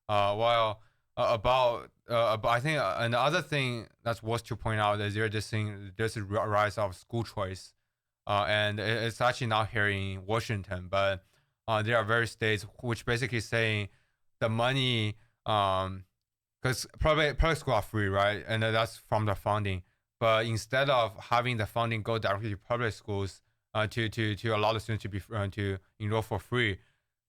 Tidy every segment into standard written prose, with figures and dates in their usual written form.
I think another thing that's worth to point out is there's a rise of school choice, and it's actually not here in Washington, but there are various states which basically saying the money, because public school are free, right, and that's from the funding. But instead of having the funding go directly to public schools, to allow the students to be to enroll for free,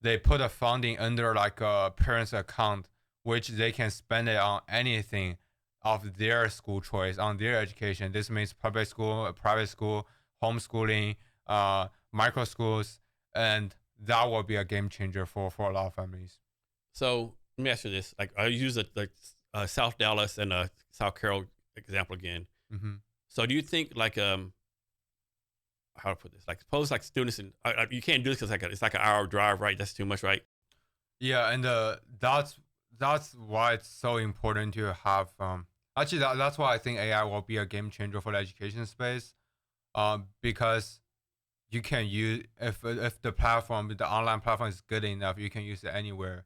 they put the funding under like a parent's account, which they can spend it on anything of their school choice, on their education. This means public school, private school, homeschooling, micro schools, and that will be a game changer for a lot of families. So let me ask you this: like, I use the South Dallas and South Carroll example again. Mm-hmm. So do you think like how to put this? Like, suppose like students and you can't do this because it's like an hour drive, right? That's too much, right? Yeah, and that's why it's so important to have actually that's why I think AI will be a game changer for the education space, because you can use if the online platform is good enough, you can use it anywhere.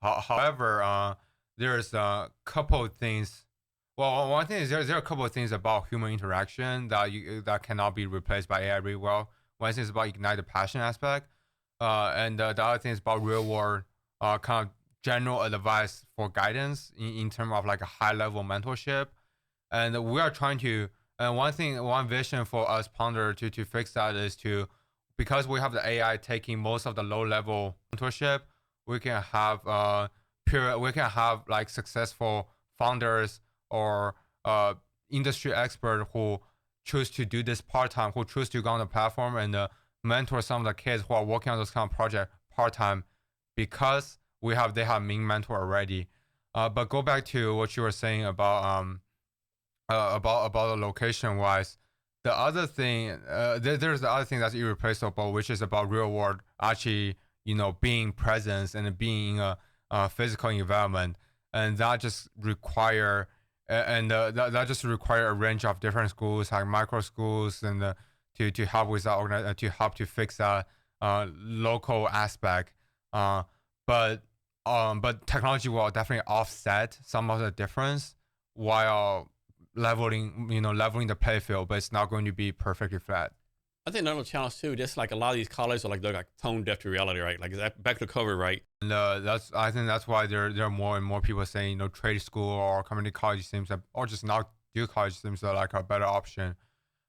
However, there's a couple of things. Well, one thing is there are a couple of things about human interaction that cannot be replaced by AI really well. One thing is about ignite the passion aspect, and the other thing is about real world kind of general advice for guidance in terms of like a high level mentorship. And we are trying to, and one vision for us Ponder to fix that is to, because we have the AI taking most of the low level mentorship, we can have we can have like successful founders or industry expert who choose to do this part-time, who choose to go on the platform and mentor some of the kids who are working on this kind of project part-time, because they have main mentor already. But go back to what you were saying about the location wise. The other thing, there's the other thing that's irreplaceable, which is about real world actually, being presence and being a physical environment, and that just require that just require a range of different schools like micro schools and to help with that to help to fix that local aspect. But but technology will definitely offset some of the difference while leveling the playfield, but it's not going to be perfectly flat. I think another challenge too, just like a lot of these colleges are like they're like tone deaf to reality, right? Like, is that back to cover, right? And I think that's why there are more and more people saying trade school or community college seems like, or just not do college seems like a better option.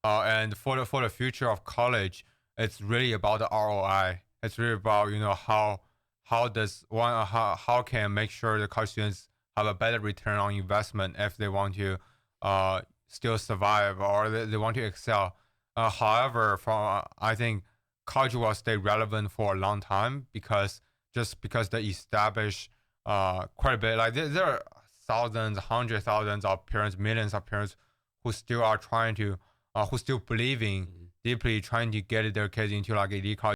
And for the future of college, it's really about the ROI. It's really about how can make sure the college students have a better return on investment if they want to still survive or they want to excel. However, I think college will stay relevant for a long time because they establish quite a bit. Like there are thousands, hundreds of thousands of parents, millions of parents who still are trying to who still believing deeply trying to get their kids into like elite college